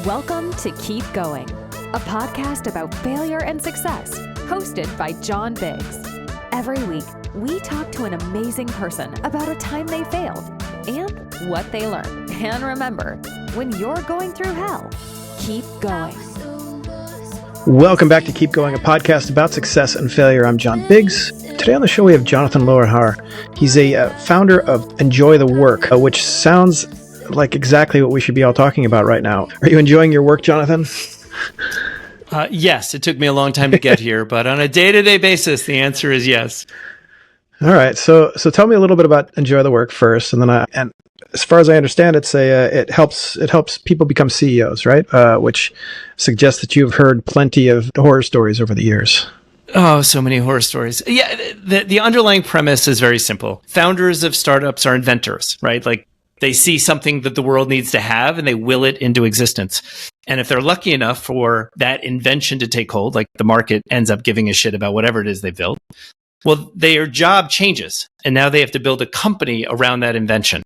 Welcome to Keep Going, a podcast about failure and success, hosted by John Biggs. Every week, we talk to an amazing person about a time they failed and what they learned. And remember, when you're going through hell, keep going. Welcome back to Keep Going, a podcast about success and failure. I'm John Biggs. Today on the show, we have Jonathan Lowenhar. He's a founder of Enjoy the Work, which sounds like exactly what we should be all talking about right now. Are you enjoying your work, Jonathan? Yes, it took me a long time to get here, but on a day-to-day basis, the answer is yes. All right. So tell me a little bit about Enjoy the Work first, and then and as far as I understand, it helps people become CEOs, right? Which suggests that you've heard plenty of horror stories over the years. Oh, so many horror stories. Yeah, the underlying premise is very simple. Founders of startups are inventors, right? Like they see something that the world needs to have and they will it into existence. And if they're lucky enough for that invention to take hold, like the market ends up giving a shit about whatever it is they built, well, their job changes. And now they have to build a company around that invention.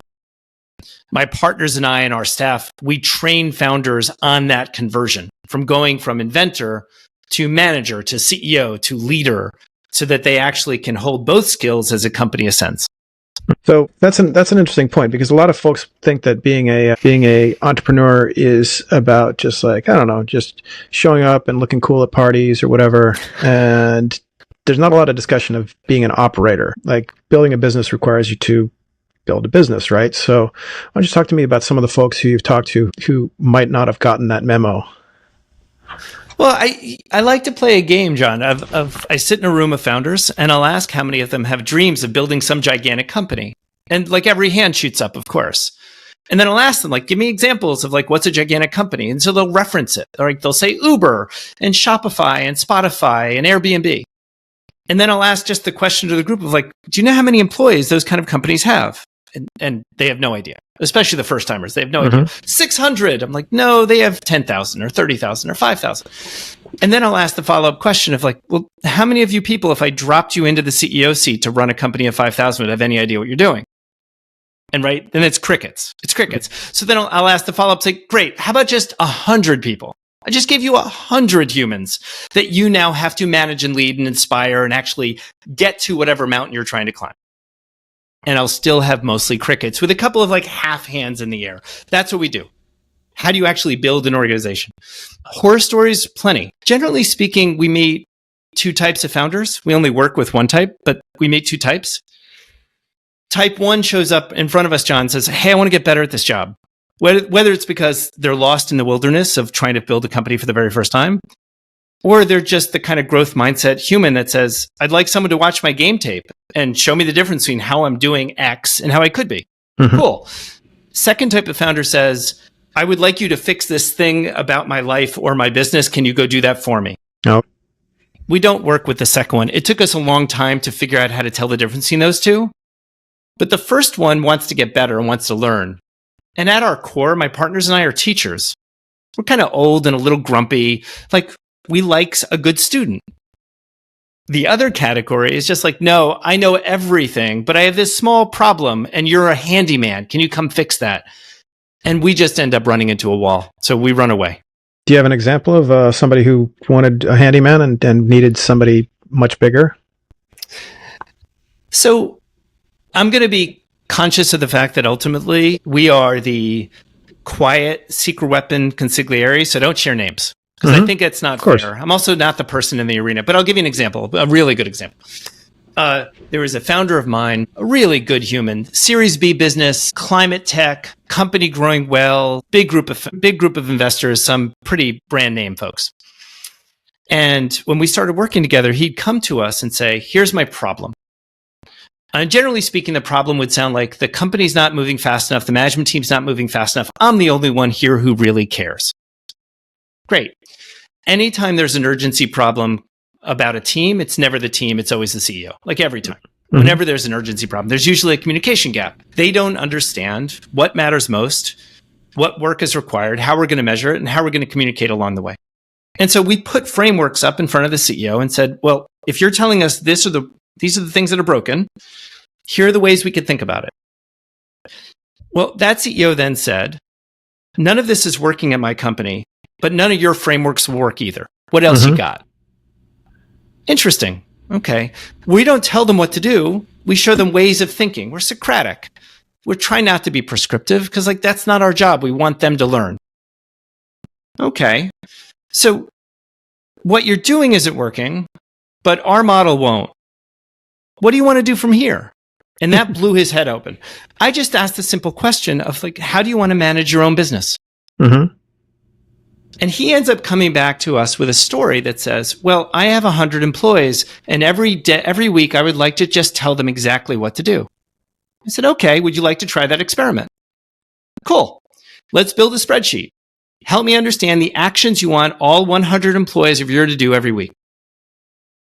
My partners and I and our staff, we train founders on that conversion from going from inventor to manager to CEO to leader so that they actually can hold both skills as a company ascends. So that's an interesting point, because a lot of folks think that being a entrepreneur is about just like, I don't know, just showing up and looking cool at parties or whatever. And there's not a lot of discussion of being an operator. Like building a business requires you to build a business, right? So why don't you talk to me about some of the folks who you've talked to who might not have gotten that memo? Well, I like to play a game, John. I sit in a room of founders and I'll ask how many of them have dreams of building some gigantic company. And like every hand shoots up, of course. And then I'll ask them, like, give me examples of like, what's a gigantic company? And so they'll reference it. Or like they'll say Uber and Shopify and Spotify and Airbnb. And then I'll ask just the question to the group of like, do you know how many employees those kind of companies have? And they have no idea, especially the first timers. They have no idea. 600. I'm like, no, they have 10,000 or 30,000 or 5,000. And then I'll ask the follow-up question of like, well, how many of you people, if I dropped you into the CEO seat to run a company of 5,000, would have any idea what you're doing? And right, then it's crickets. It's crickets. So then I'll ask the follow-up, say, great, how about just 100 people? I just gave you 100 humans that you now have to manage and lead and inspire and actually get to whatever mountain you're trying to climb. And I'll still have mostly crickets with a couple of like half hands in the air. That's what we do. How do you actually build an organization? Horror stories, plenty. Generally speaking, we meet two types of founders. We only work with one type, but we meet two types. Type one shows up in front of us, John, says, hey, I want to get better at this job. Whether it's because they're lost in the wilderness of trying to build a company for the very first time, or they're just the kind of growth mindset human that says, I'd like someone to watch my game tape and show me the difference between how I'm doing X and how I could be. Cool. Second type of founder says, I would like you to fix this thing about my life or my business. Can you go do that for me? No. We don't work with the second one. It took us a long time to figure out how to tell the difference between those two. But the first one wants to get better and wants to learn. And at our core, my partners and I are teachers. We're kind of old and a little grumpy. Like, we like a good student. The other category is just like, no, I know everything, but I have this small problem and you're a handyman. Can you come fix that? And we just end up running into a wall. So we run away. Do you have an example of somebody who wanted a handyman and needed somebody much bigger? So I'm going to be conscious of the fact that ultimately we are the quiet secret weapon consigliere. So don't share names. Because I think it's not fair. I'm also not the person in the arena, but I'll give you an example, a really good example. There was a founder of mine, a really good human, Series B business, climate tech, company growing well, big group of investors, some pretty brand name folks. And when we started working together, he'd come to us and say, here's my problem. Generally speaking, the problem would sound like the company's not moving fast enough, the management team's not moving fast enough. I'm the only one here who really cares. Great. Anytime there's an urgency problem about a team, it's never the team, it's always the CEO, like every time. Whenever there's an urgency problem, there's usually a communication gap. They don't understand what matters most, what work is required, how we're going to measure it, and how we're going to communicate along the way. And so we put frameworks up in front of the CEO and said, well, if you're telling us these are the things that are broken, here are the ways we could think about it. Well, that CEO then said, none of this is working at my company, but none of your frameworks will work either. What else you got? Interesting. Okay. We don't tell them what to do. We show them ways of thinking. We're Socratic. We're trying not to be prescriptive because that's not our job. We want them to learn. Okay. So what you're doing isn't working, but our model won't. What do you want to do from here? And that blew his head open. I just asked a simple question of how do you want to manage your own business? Mm-hmm. And he ends up coming back to us with a story that says, well, I have 100 employees and every week I would like to just tell them exactly what to do. I said, okay, would you like to try that experiment? Cool. Let's build a spreadsheet. Help me understand the actions you want all 100 employees of yours to do every week.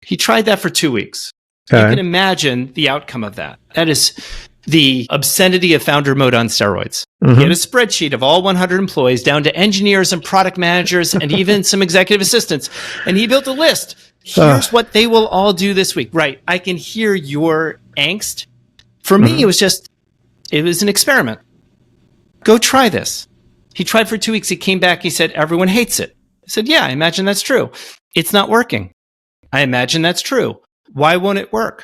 He tried that for 2 weeks. Okay. You can imagine the outcome of that. That is the obscenity of founder mode on steroids. He had a spreadsheet of all 100 employees down to engineers and product managers and even some executive assistants. And he built a list. Here's what they will all do this week. Right. I can hear your angst. For me, it was an experiment. Go try this. He tried for 2 weeks. He came back. He said, everyone hates it. I said, yeah, I imagine that's true. It's not working. I imagine that's true. Why won't it work?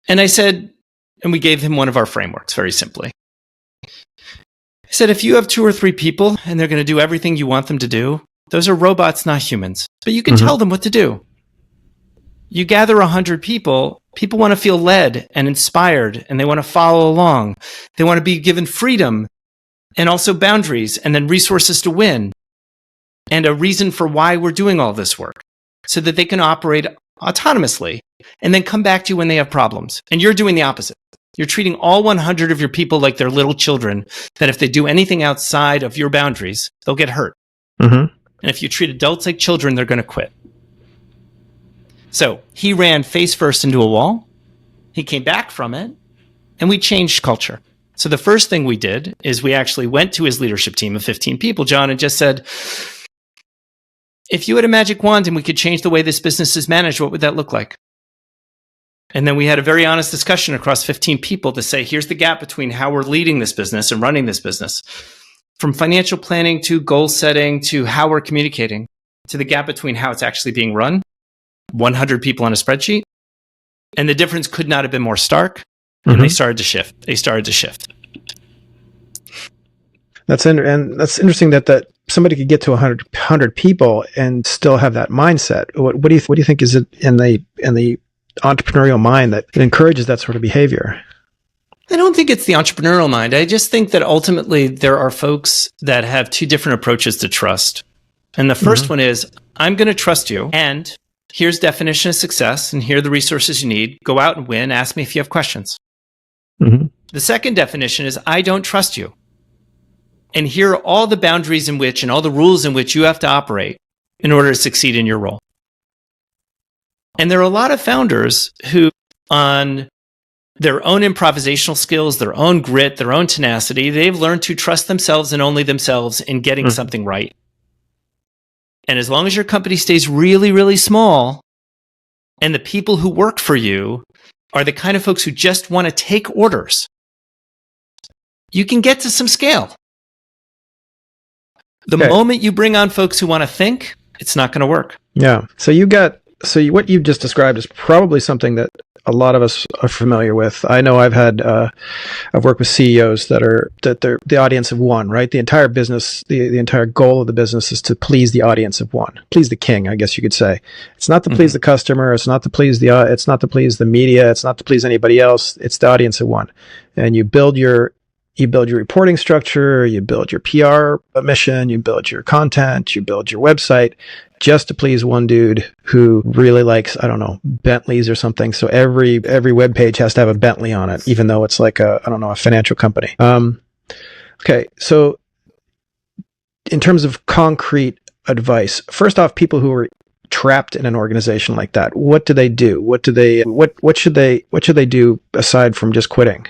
And I said, and we gave him one of our frameworks very simply. I said, if you have 2 or 3 people and they're going to do everything you want them to do, those are robots, not humans. But you can tell them what to do. You gather 100 people, people want to feel led and inspired, and they want to follow along. They want to be given freedom and also boundaries and then resources to win and a reason for why we're doing all this work so that they can operate autonomously and then come back to you when they have problems. And you're doing the opposite. You're treating all 100 of your people like they're little children, that if they do anything outside of your boundaries, they'll get hurt. And if you treat adults like children, they're going to quit. So he ran face first into a wall. He came back from it, and we changed culture. So the first thing we did is we actually went to his leadership team of 15 people, John, and just said, if you had a magic wand and we could change the way this business is managed, what would that look like? And then we had a very honest discussion across 15 people to say, here's the gap between how we're leading this business and running this business. From financial planning to goal setting to how we're communicating, to the gap between how it's actually being run, 100 people on a spreadsheet. And the difference could not have been more stark. And they started to shift. That's interesting that somebody could get to 100 people and still have that mindset. What do you think is it in the entrepreneurial mind that encourages that sort of behavior? I don't think it's the entrepreneurial mind. I just think that ultimately there are folks that have 2 different approaches to trust. And the first one is, I'm going to trust you, and here's definition of success, and here are the resources you need. Go out and win. Ask me if you have questions. The second definition is, I don't trust you. And here are all the boundaries in which and all the rules in which you have to operate in order to succeed in your role. And there are a lot of founders who, on their own improvisational skills, their own grit, their own tenacity, they've learned to trust themselves and only themselves in getting something right. And as long as your company stays really, really small, and the people who work for you are the kind of folks who just want to take orders, you can get to some scale. The moment you bring on folks who want to think, it's not going to work. Yeah. What you've just described is probably something that a lot of us are familiar with. I know I've worked with CEOs that they're the audience of one, right? The entire business, the entire goal of the business is to please the audience of one, please the king, I guess you could say. It's not to please the customer. It's not to please it's not to please the media. It's not to please anybody else. It's the audience of one. And you build your reporting structure, you build your PR mission, you build your content, you build your website just to please one dude who really likes, I don't know, Bentleys or something. So every web page has to have a Bentley on it, even though it's like a financial company. Okay. So in terms of concrete advice, first off, people who are trapped in an organization like that, what do they do? What should they do aside from just quitting?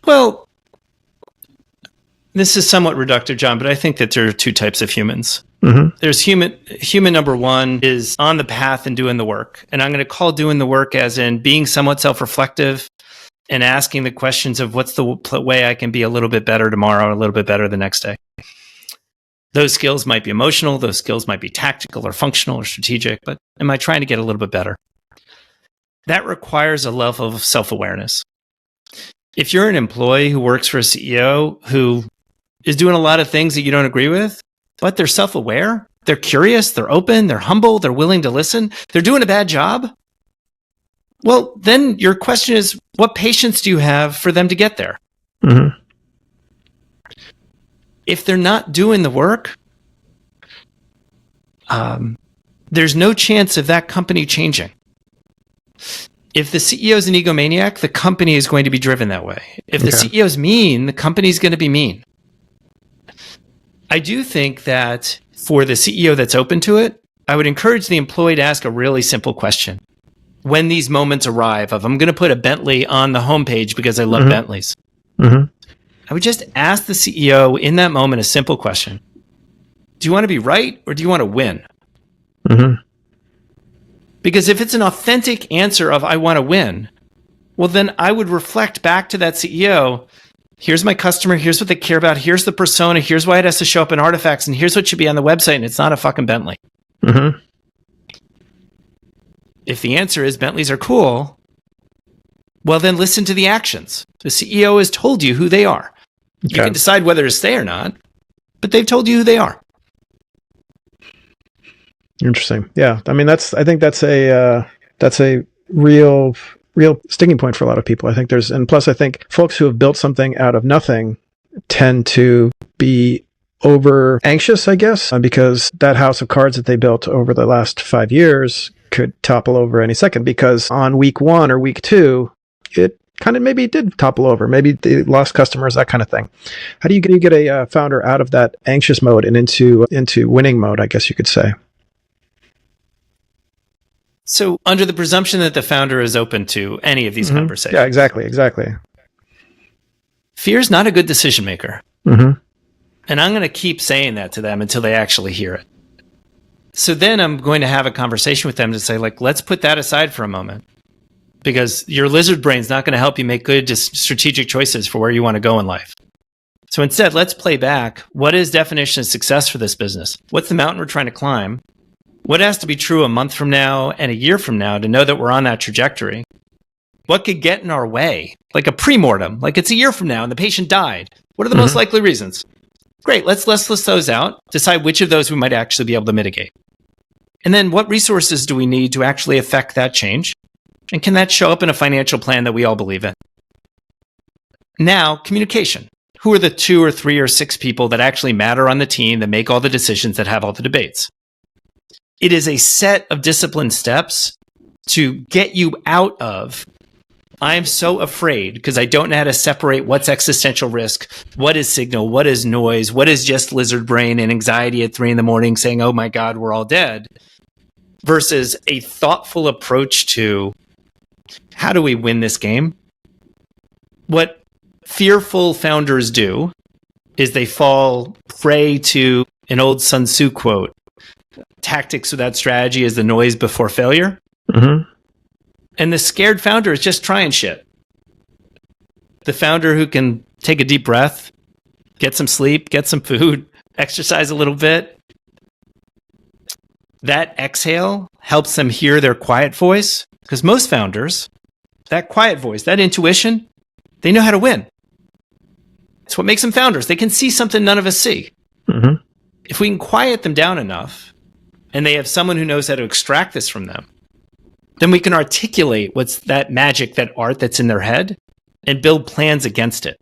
Well, this is somewhat reductive, John, but I think that there are 2 types of humans. There's human number 1 is on the path and doing the work. And I'm going to call doing the work as in being somewhat self-reflective and asking the questions of what's the way I can be a little bit better tomorrow, a little bit better the next day. Those skills might be emotional. Those skills might be tactical or functional or strategic, but am I trying to get a little bit better? That requires a level of self-awareness. If you're an employee who works for a CEO who is doing a lot of things that you don't agree with, but they're self-aware, they're curious, they're open, they're humble, they're willing to listen, they're doing a bad job, well, then your question is, what patience do you have for them to get there? Mm-hmm. If they're not doing the work, there's no chance of that company changing. If the CEO is an egomaniac, the company is going to be driven that way. If the CEO is mean, the company is going to be mean. I do think that for the CEO that's open to it, I would encourage the employee to ask a really simple question. When these moments arrive of, I'm going to put a Bentley on the homepage because I love Bentleys. Mm-hmm. I would just ask the CEO in that moment a simple question. Do you want to be right or do you want to win? Mm-hmm. Because if it's an authentic answer of I want to win, well, then I would reflect back to that CEO, here's my customer, here's what they care about, here's the persona, here's why it has to show up in artifacts, and here's what should be on the website, and it's not a fucking Bentley. Mm-hmm. If the answer is Bentleys are cool, well, then listen to the actions. The CEO has told you who they are. Okay. You can decide whether to stay or not, but they've told you who they are. Interesting. Yeah. I mean, I think that's a real sticking point for a lot of people. I think and plus I think folks who have built something out of nothing tend to be over anxious, I guess, because that house of cards that they built over the last 5 years could topple over any second, because on week 1 or week 2, it kind of maybe did topple over. Maybe they lost customers, that kind of thing. How do you get a founder out of that anxious mode and into winning mode, I guess you could say? So under the presumption that the founder is open to any of these conversations. Yeah, exactly. Fear is not a good decision maker. Mm-hmm. And I'm going to keep saying that to them until they actually hear it. So then I'm going to have a conversation with them to say, like, let's put that aside for a moment. Because your lizard brain's not going to help you make good strategic choices for where you want to go in life. So instead, let's play back. What is definition of success for this business? What's the mountain we're trying to climb? What has to be true a month from now and a year from now to know that we're on that trajectory? What could get in our way? Like a pre-mortem, like it's a year from now and the patient died. What are the most likely reasons? Great, let's list those out, decide which of those we might actually be able to mitigate. And then what resources do we need to actually affect that change? And can that show up in a financial plan that we all believe in? Now, communication. Who are the 2 or 3 or 6 people that actually matter on the team, that make all the decisions, that have all the debates? It is a set of disciplined steps to get you out of, I'm so afraid because I don't know how to separate what's existential risk, what is signal, what is noise, what is just lizard brain and anxiety at 3 a.m. saying, oh my God, we're all dead, versus a thoughtful approach to how do we win this game? What fearful founders do is they fall prey to an old Sun Tzu quote, tactics without strategy is the noise before failure. Mm-hmm. And the scared founder is just trying shit. The founder who can take a deep breath, get some sleep, get some food, exercise a little bit, that exhale helps them hear their quiet voice. Because most founders, that quiet voice, that intuition, they know how to win. It's what makes them founders. They can see something none of us see. Mm-hmm. If we can quiet them down enough, and they have someone who knows how to extract this from them, then we can articulate what's that magic, that art that's in their head, and build plans against it.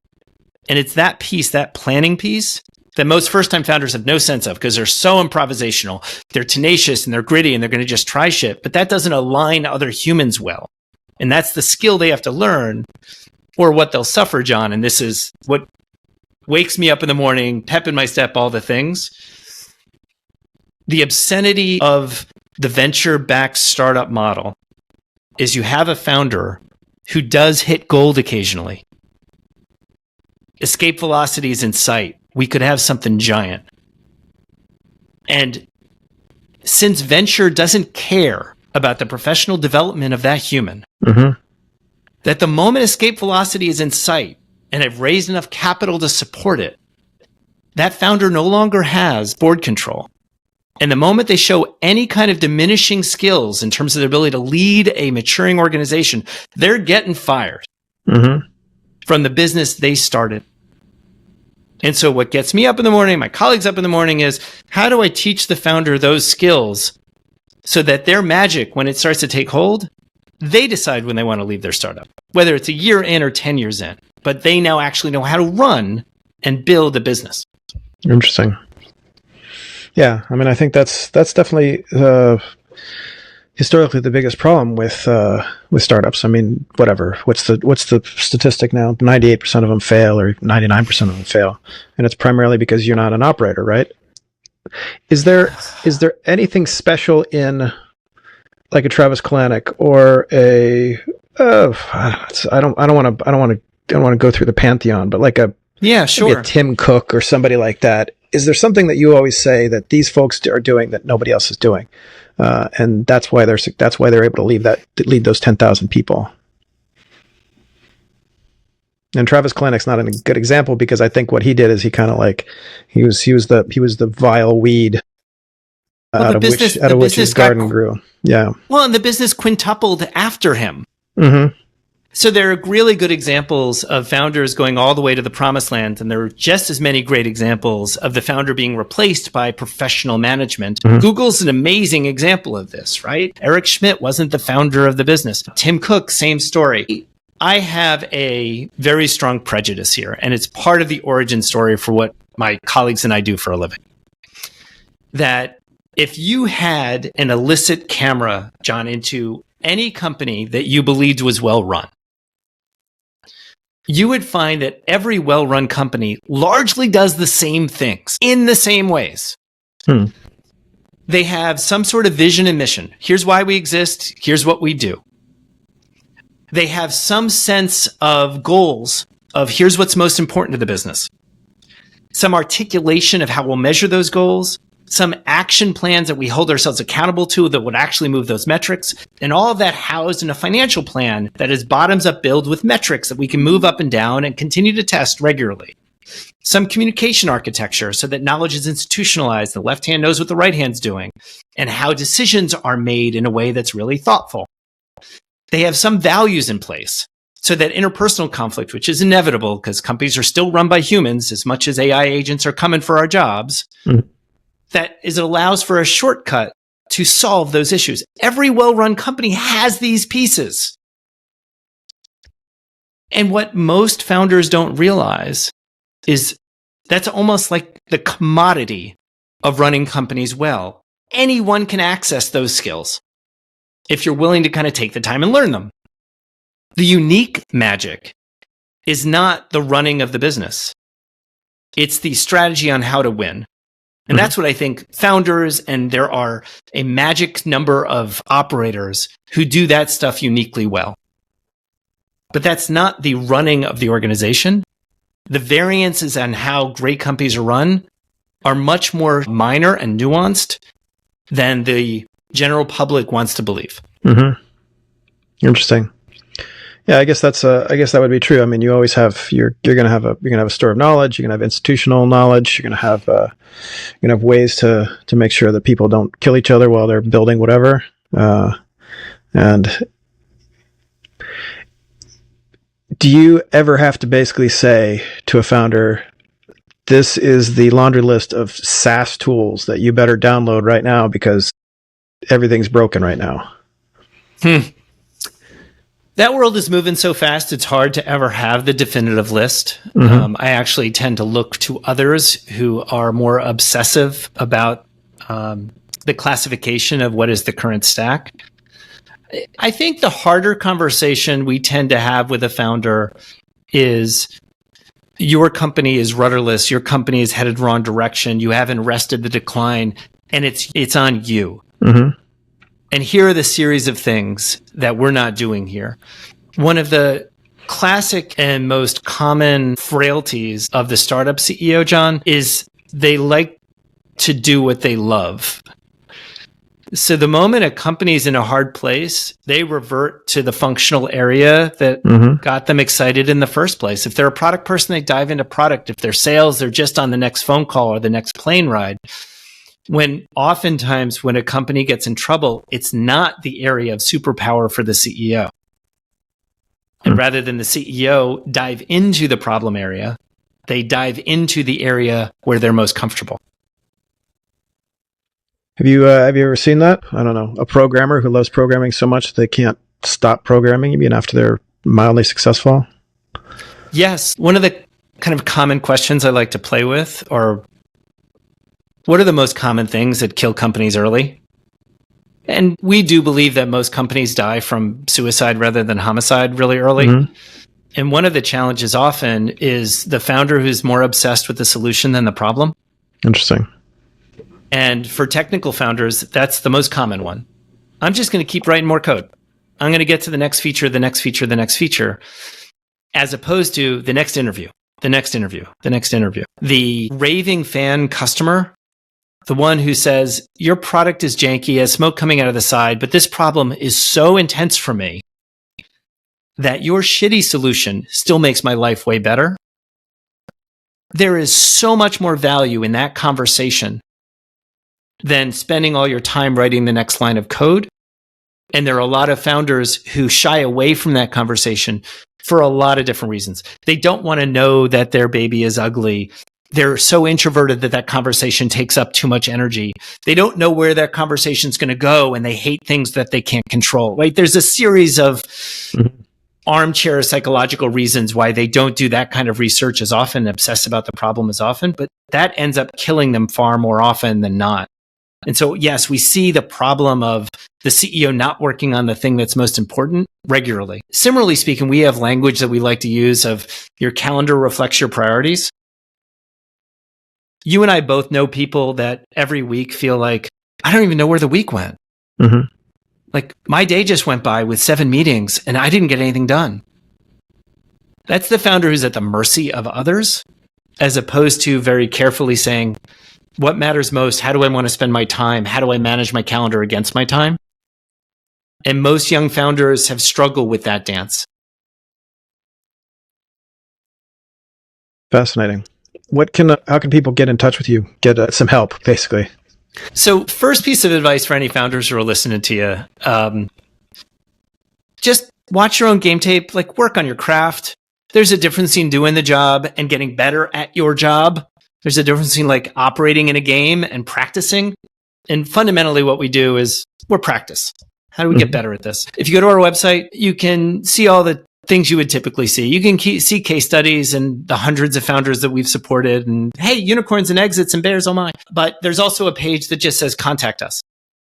And it's that piece, that planning piece, that most first-time founders have no sense of because they're so improvisational. They're tenacious and they're gritty and they're going to just try shit, but that doesn't align other humans well. And that's the skill they have to learn, or what they'll suffer, John. And this is what wakes me up in the morning, pep in my step, all the things. The obscenity of the venture-backed startup model is you have a founder who does hit gold occasionally. Escape velocity is in sight. We could have something giant. And since venture doesn't care about the professional development of that human, mm-hmm. that the moment escape velocity is in sight and I've raised enough capital to support it, that founder no longer has board control. And the moment they show any kind of diminishing skills in terms of their ability to lead a maturing organization, they're getting fired from the business they started. And so what gets me up in the morning, my colleagues up in the morning, is how do I teach the founder those skills so that their magic, when it starts to take hold, they decide when they want to leave their startup, whether it's a year in or 10 years in, but they now actually know how to run and build a business. Interesting. Yeah, I mean, I think that's definitely historically the biggest problem with startups. I mean, whatever. What's the statistic now? 98% of them fail, or 99% of them fail, and it's primarily because you're not an operator, right? Is there anything special in like a Travis Kalanick or a I don't want to go through the pantheon, but like maybe a Tim Cook or somebody like that? Is there something that you always say that these folks are doing that nobody else is doing, and that's why they're able to lead those 10,000 people? And Travis Kalanick's not a good example, because I think what he did is he kind of like he was the vile weed out of which his garden grew. Yeah. Well, and the business quintupled after him. Mm-hmm. So there are really good examples of founders going all the way to the promised land, and there are just as many great examples of the founder being replaced by professional management. Mm-hmm. Google's an amazing example of this, right? Eric Schmidt wasn't the founder of the business. Tim Cook, same story. I have a very strong prejudice here, and it's part of the origin story for what my colleagues and I do for a living. That if you had an illicit camera, John, into any company that you believed was well run, you would find that every well-run company largely does the same things in the same ways. They have some sort of vision and mission. Here's why we exist. Here's what we do. They have some sense of goals of here's what's most important to the business. Some articulation of how we'll measure those goals. Some action plans that we hold ourselves accountable to that would actually move those metrics, and all of that housed in a financial plan that is bottoms up build with metrics that we can move up and down and continue to test regularly. Some communication architecture so that knowledge is institutionalized, the left hand knows what the right hand's doing, and how decisions are made in a way that's really thoughtful. They have some values in place so that interpersonal conflict, which is inevitable because companies are still run by humans as much as AI agents are coming for our jobs, that is, it allows for a shortcut to solve those issues. Every well-run company has these pieces. And what most founders don't realize is that's almost like the commodity of running companies well. Anyone can access those skills if you're willing to kind of take the time and learn them. The unique magic is not the running of the business. It's the strategy on how to win. And that's what I think founders, and there are a magic number of operators who do that stuff uniquely well. But that's not the running of the organization. The variances on how great companies are run are much more minor and nuanced than the general public wants to believe. Mm-hmm. Interesting. Yeah, I guess that would be true. I mean, you always have you're going to have a store of knowledge. You're going to have institutional knowledge. You're going to have ways to make sure that people don't kill each other while they're building whatever. And do you ever have to basically say to a founder, "This is the laundry list of SaaS tools that you better download right now because everything's broken right now"? That world is moving so fast, it's hard to ever have the definitive list. Mm-hmm. I actually tend to look to others who are more obsessive about the classification of what is the current stack. I think the harder conversation we tend to have with a founder is your company is rudderless, your company is headed wrong direction, you haven't arrested the decline, and it's on you. Mm-hmm. And here are the series of things that we're not doing here. One of the classic and most common frailties of the startup CEO, John, is they like to do what they love. So the moment a company's in a hard place, they revert to the functional area that got them excited in the first place. If they're a product person, they dive into product. If they're sales, they're just on the next phone call or the next plane ride. When oftentimes when a company gets in trouble, it's not the area of superpower for the CEO. And rather than the CEO dive into the problem area, they dive into the area where they're most comfortable. Have you ever seen that? I don't know. A programmer who loves programming so much that they can't stop programming even after they're mildly successful? Yes. One of the kind of common questions I like to play with are, what are the most common things that kill companies early? And we do believe that most companies die from suicide rather than homicide really early. And one of the challenges often is the founder who's more obsessed with the solution than the problem. Interesting. And for technical founders, that's the most common one. I'm just going to keep writing more code. I'm going to get to the next feature, the next feature, the next feature, as opposed to the next interview, the next interview, the next interview. The raving fan customer, the one who says, your product is janky, has smoke coming out of the side, but this problem is so intense for me that your shitty solution still makes my life way better. There is so much more value in that conversation than spending all your time writing the next line of code. And there are a lot of founders who shy away from that conversation for a lot of different reasons. They don't want to know that their baby is ugly. They're so introverted that that conversation takes up too much energy. They don't know where that conversation is going to go, and they hate things that they can't control. Right? There's a series of armchair psychological reasons why they don't do that kind of research as often, obsess about the problem as often, but that ends up killing them far more often than not. And so, yes, we see the problem of the CEO not working on the thing that's most important regularly. Similarly speaking, we have language that we like to use of your calendar reflects your priorities. You and I both know people that every week feel like, I don't even know where the week went. Like my day just went by with 7 meetings and I didn't get anything done. That's the founder who's at the mercy of others, as opposed to very carefully saying, what matters most? How do I want to spend my time? How do I manage my calendar against my time? And most young founders have struggled with that dance. Fascinating. How can people get in touch with you? Get some help, basically. So first piece of advice for any founders who are listening to you, just watch your own game tape, like work on your craft. There's a difference in doing the job and getting better at your job. There's a difference in like operating in a game and practicing. And fundamentally what we do is we're practice. How do we get better at this? If you go to our website, you can see all the things you would typically see. You can see case studies and the hundreds of founders that we've supported and hey, unicorns and exits and bears, oh my. But there's also a page that just says contact us.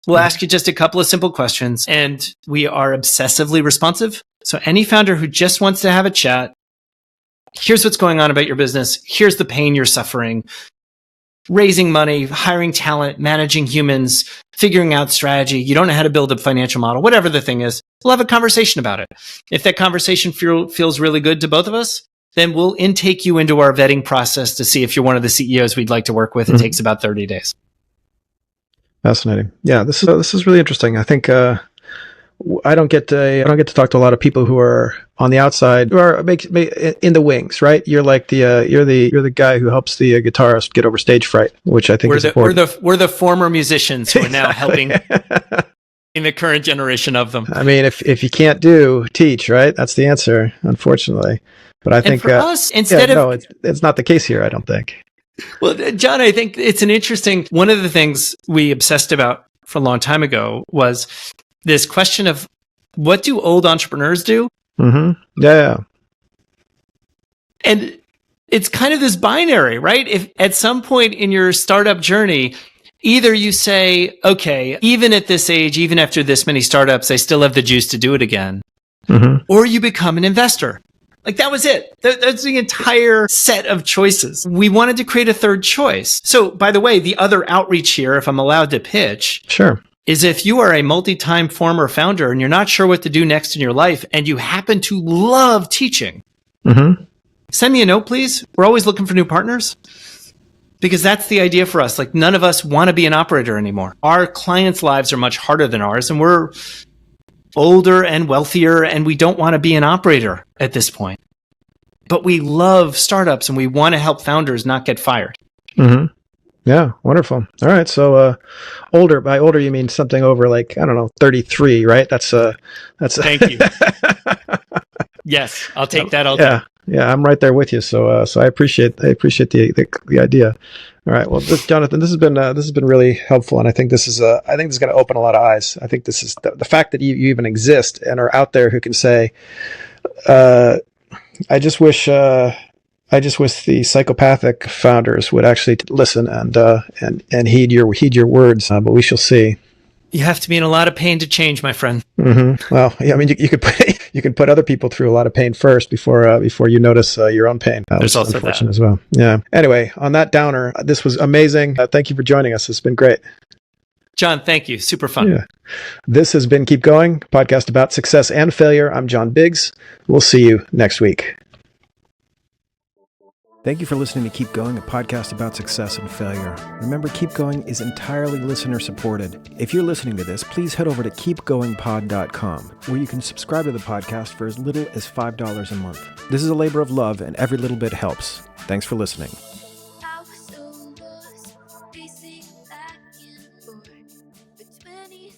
We'll ask you just a couple of simple questions and we are obsessively responsive. So any founder who just wants to have a chat, here's what's going on about your business. Here's the pain you're suffering. Raising money, hiring talent, managing humans, figuring out strategy. You don't know how to build a financial model, whatever the thing is. We'll have a conversation about it. If that conversation feels really good to both of us, then we'll intake you into our vetting process to see if you're one of the CEOs we'd like to work with. It takes about 30 days. Fascinating. Yeah, this is really interesting. I think I don't get to talk to a lot of people who are on the outside, who are in the wings, right? You're like you're the guy who helps the guitarist get over stage fright, which I think is important. We're the former musicians who are now helping in the current generation of them. I mean, if you can't teach, right? That's the answer, unfortunately. But I think for us, it's not the case here. I don't think. Well, John, I think it's an interesting. One of the things we obsessed about for a long time ago was this question of what do old entrepreneurs do? Yeah. And it's kind of this binary, right? If at some point in your startup journey, either you say, okay, even at this age, even after this many startups, I still have the juice to do it again. Or you become an investor. Like that was it. That's the entire set of choices. We wanted to create a third choice. So by the way, the other outreach here, if I'm allowed to pitch. Sure. Is if you are a multi-time former founder and you're not sure what to do next in your life and you happen to love teaching, send me a note, please. We're always looking for new partners Because that's the idea for us. Like, none of us want to be an operator anymore. Our clients' lives are much harder than ours, and we're older and wealthier, and we don't want to be an operator at this point. But we love startups, and we want to help founders not get fired. Mm-hmm. Yeah, wonderful. All right, so older. By older, you mean something over, like, I don't know, 33, right? That's Thank you. Yes, I'll take that all day. Yeah, I'm right there with you. So I appreciate the idea. All right, well, Jonathan, this has been really helpful, and I think this is going to open a lot of eyes. I think this is the fact that you even exist and are out there who can say, I just wish the psychopathic founders would actually listen and heed your words. But we shall see. You have to be in a lot of pain to change, my friend. Mm-hmm. Well, yeah, I mean, you could put other people through a lot of pain first before you notice your own pain. There's also unfortunate as well. Yeah. Anyway, on that downer, this was amazing. Thank you for joining us. It's been great. John, thank you. Super fun. Yeah. This has been Keep Going, podcast about success and failure. I'm John Biggs. We'll see you next week. Thank you for listening to Keep Going, a podcast about success and failure. Remember, Keep Going is entirely listener supported. If you're listening to this, please head over to keepgoingpod.com, where you can subscribe to the podcast for as little as $5 a month. This is a labor of love, and every little bit helps. Thanks for listening. I was so lost, pacing back and forth for 20